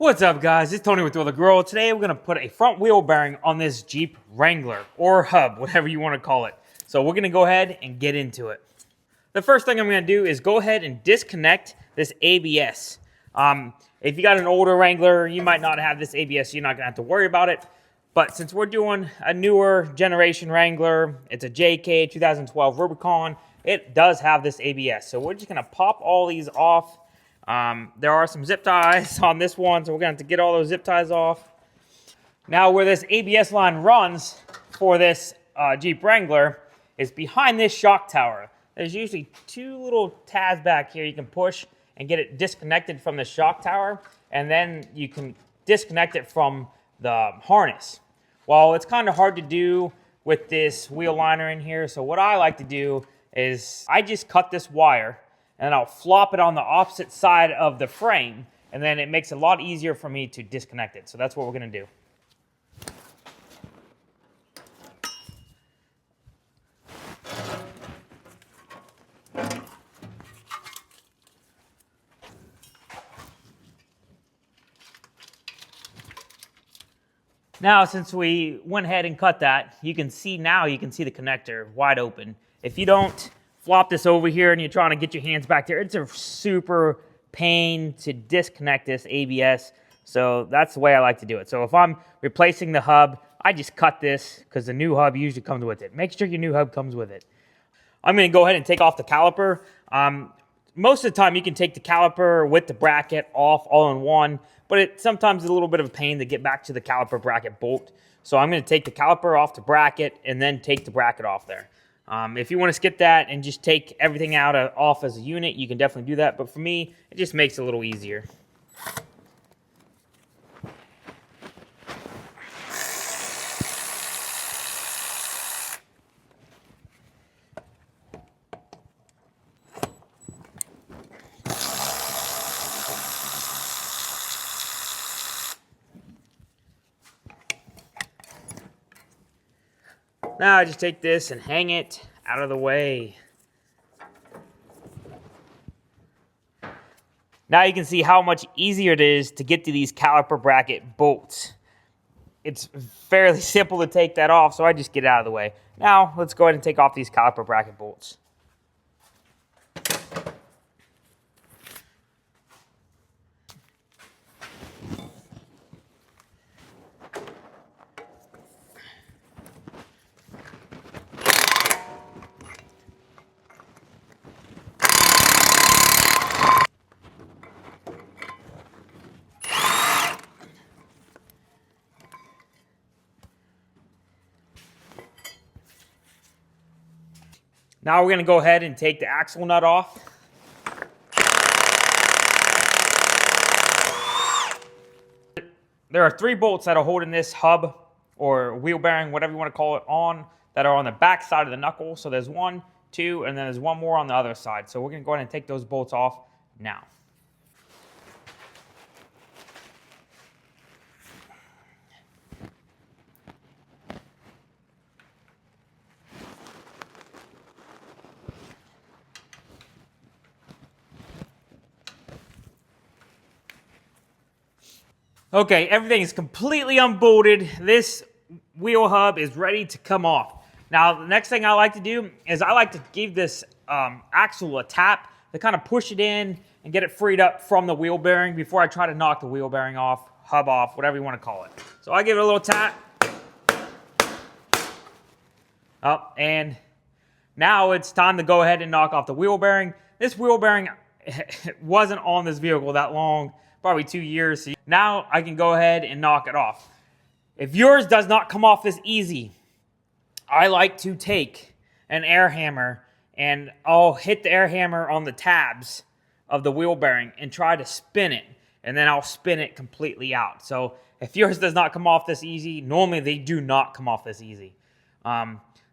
What's up, guys? It's Tony with The Girl. Today we're going to put a front wheel bearing on this Jeep Wrangler or hub, whatever you want to call it. So we're going to go ahead and get into it. The first thing I'm going to do is go ahead and disconnect this ABS. If you got an older Wrangler, you might not have this ABS, so you're not going to have to worry about it. But since we're doing a newer generation Wrangler, it's a JKU 2012 Rubicon, it does have this ABS. So we're just going to pop all these off. There are some zip ties on this one, so we're going to have to get all those zip ties off. Now, where this ABS line runs for this Jeep Wrangler is behind this shock tower. There's usually two little tabs back here you can push and get it disconnected from the shock tower, and then you can disconnect it from the harness. Well, it's kind of hard to do with this wheel liner in here, so what I like to do is I just cut this wire and I'll flop it on the opposite side of the frame, and then it makes it a lot easier for me to disconnect it. So that's what we're going to do. Now, since we went ahead and cut that, you can see the connector wide open. If you don't flop this over here and you're trying to get your hands back there, it's a super pain to disconnect this ABS. So that's the way I like to do it. So if I'm replacing the hub, I just cut this because the new hub usually comes with it. Make sure your new hub comes with it. I'm going to go ahead and take off the caliper. Most of the time you can take the caliper with the bracket off all in one, but it sometimes is a little bit of a pain to get back to the caliper bracket bolt. So I'm going to take the caliper off the bracket and then take the bracket off there. If you want to skip that and just take everything off as a unit, you can definitely do that. But for me, it just makes it a little easier. Now I just take this and hang it out of the way. Now you can see how much easier it is to get to these caliper bracket bolts. It's fairly simple to take that off, so I just get it out of the way. Now let's go ahead and take off these caliper bracket bolts. Now we're going to go ahead and take the axle nut off. There are 3 bolts that are holding this hub or wheel bearing, whatever you want to call it, on that are on the back side of the knuckle. So there's 1, 2, and then there's 1 more on the other side. So we're going to go ahead and take those bolts off now. Okay, everything is completely unbolted. This wheel hub is ready to come off. Now, the next thing I like to do is I like to give this axle a tap to kind of push it in and get it freed up from the wheel bearing before I try to knock the wheel bearing off, hub off, whatever you want to call it. So I give it a little tap. Oh, and now it's time to go ahead and knock off the wheel bearing. This wheel bearing wasn't on this vehicle that long, probably 2 years. So now I can go ahead and knock it off. If yours does not come off this easy, I like to take an air hammer and I'll hit the air hammer on the tabs of the wheel bearing and try to spin it, and then I'll spin it completely out. So if yours does not come off this easy, normally they do not come off this easy.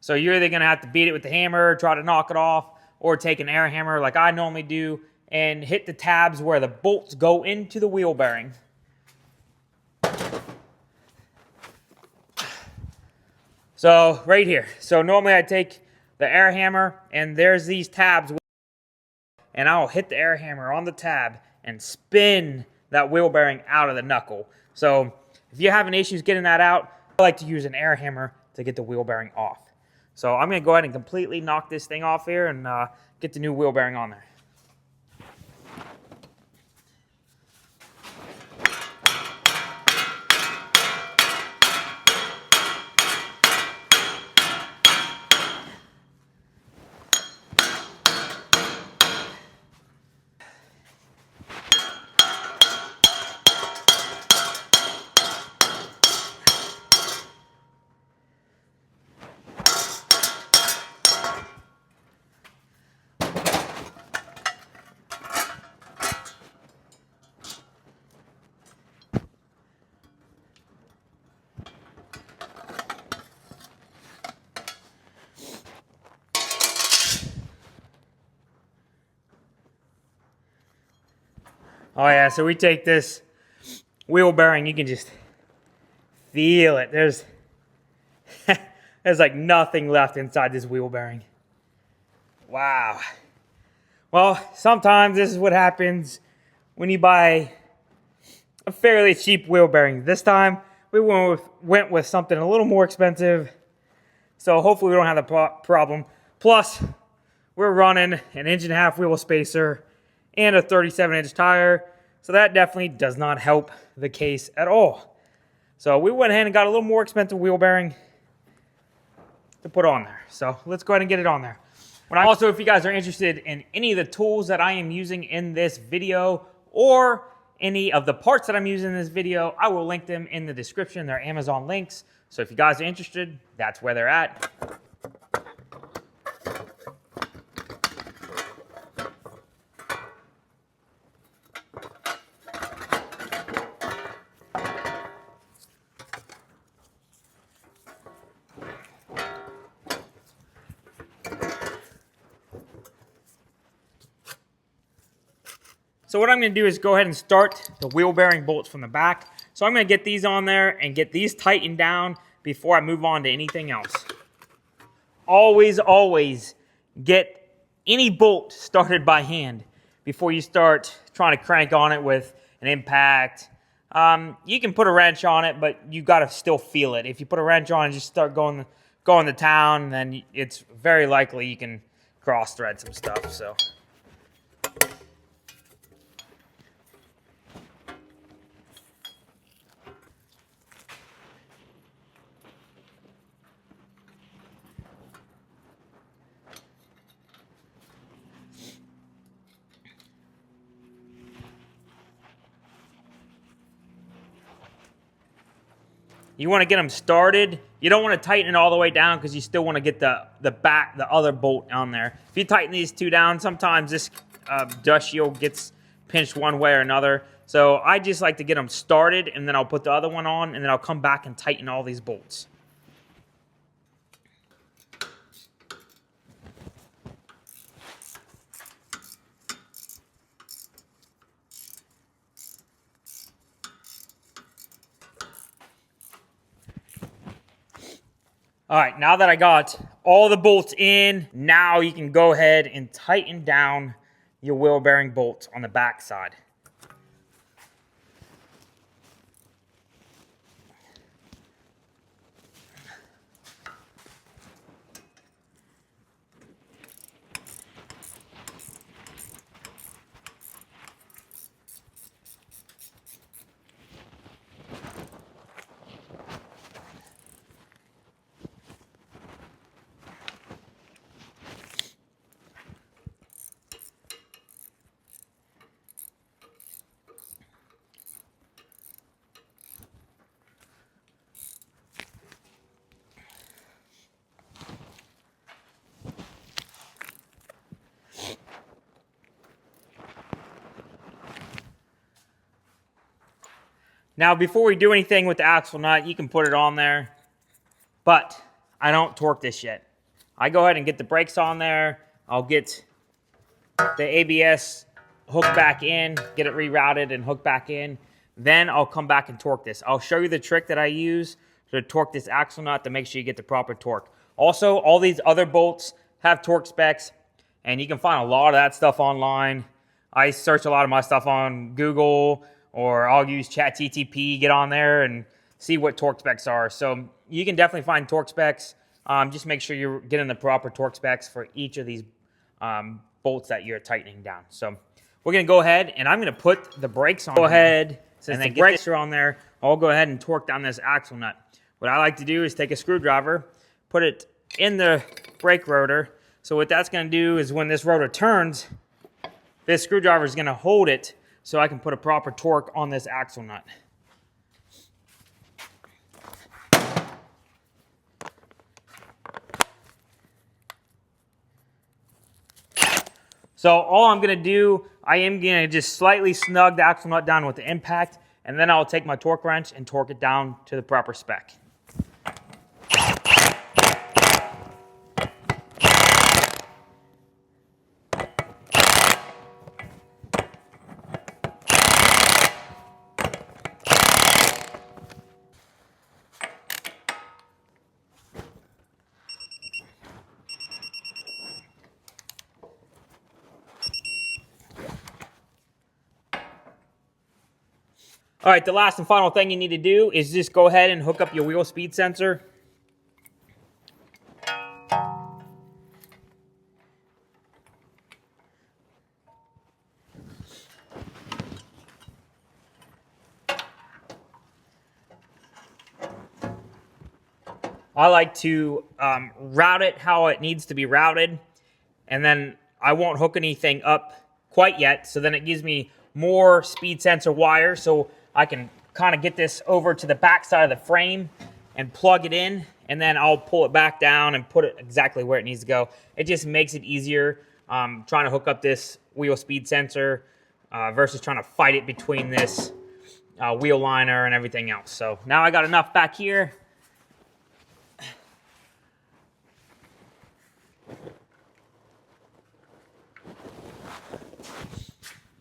So you're either going to have to beat it with the hammer, try to knock it off, or take an air hammer like I normally do and hit the tabs where the bolts go into the wheel bearing. So right here. So normally I take the air hammer and there's these tabs, and I'll hit the air hammer on the tab and spin that wheel bearing out of the knuckle. So if you're having issues getting that out, I like to use an air hammer to get the wheel bearing off. So I'm going to go ahead and completely knock this thing off here and get the new wheel bearing on there. Oh yeah, so we take this wheel bearing, you can just feel it. There's like nothing left inside this wheel bearing. Wow. Well, sometimes this is what happens when you buy a fairly cheap wheel bearing. This time we went with something a little more expensive, so hopefully we don't have the problem. Plus, we're running an 1.5-inch wheel spacer and a 37-inch tire, so that definitely does not help the case at all. So we went ahead and got a little more expensive wheel bearing to put on there. So let's go ahead and get it on there. Also, if you guys are interested in any of the tools that I am using in this video or any of the parts that I'm using in this video, I will link them in the description. They're Amazon links. So if you guys are interested, that's where they're at. So what I'm going to do is go ahead and start the wheel bearing bolts from the back. So I'm going to get these on there and get these tightened down before I move on to anything else. Always, always get any bolt started by hand before you start trying to crank on it with an impact. You can put a wrench on it, but you got to still feel it. If you put a wrench on and just start going to town, then it's very likely you can cross thread some stuff. So. You want to get them started. You don't want to tighten it all the way down because you still want to get the other bolt on there. If you tighten these two down, sometimes this dust shield gets pinched one way or another. So I just like to get them started, and then I'll put the other one on, and then I'll come back and tighten all these bolts. All right, now that I got all the bolts in, now you can go ahead and tighten down your wheel bearing bolts on the back side. Now, before we do anything with the axle nut, you can put it on there, but I don't torque this yet. I go ahead and get the brakes on there. I'll get the ABS hooked back in, get it rerouted and hooked back in. Then I'll come back and torque this. I'll show you the trick that I use to torque this axle nut to make sure you get the proper torque. Also, all these other bolts have torque specs, and you can find a lot of that stuff online. I search a lot of my stuff on Google or I'll use ChatGTP, get on there and see what torque specs are. So you can definitely find torque specs. Just make sure you're getting the proper torque specs for each of these bolts that you're tightening down. So we're gonna go ahead and I'm gonna put the brakes on. Go ahead, since the brakes are on there, I'll go ahead and torque down this axle nut. What I like to do is take a screwdriver, put it in the brake rotor. So what that's gonna do is when this rotor turns, this screwdriver is gonna hold it so I can put a proper torque on this axle nut. So all I'm gonna do, I am gonna just slightly snug the axle nut down with the impact, and then I'll take my torque wrench and torque it down to the proper spec. All right, the last and final thing you need to do is just go ahead and hook up your wheel speed sensor. I like to route it how it needs to be routed, and then I won't hook anything up quite yet, so then it gives me more speed sensor wire so I can kind of get this over to the back side of the frame and plug it in, and then I'll pull it back down and put it exactly where it needs to go. It just makes it easier trying to hook up this wheel speed sensor versus trying to fight it between this wheel liner and everything else. So now I got enough back here.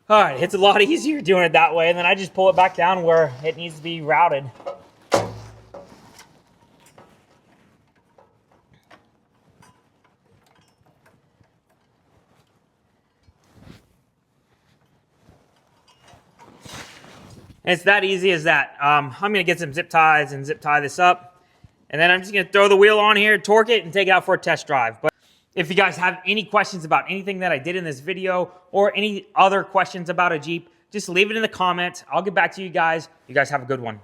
All right, it's a lot easier doing it that way, and then I just pull it back down where it needs to be routed. And it's that easy as that. I'm gonna get some zip ties and zip tie this up, and then I'm just gonna throw the wheel on here, torque it, and take it out for a test drive. But if you guys have any questions about anything that I did in this video or any other questions about a Jeep, just leave it in the comments. I'll get back to you guys. You guys have a good one.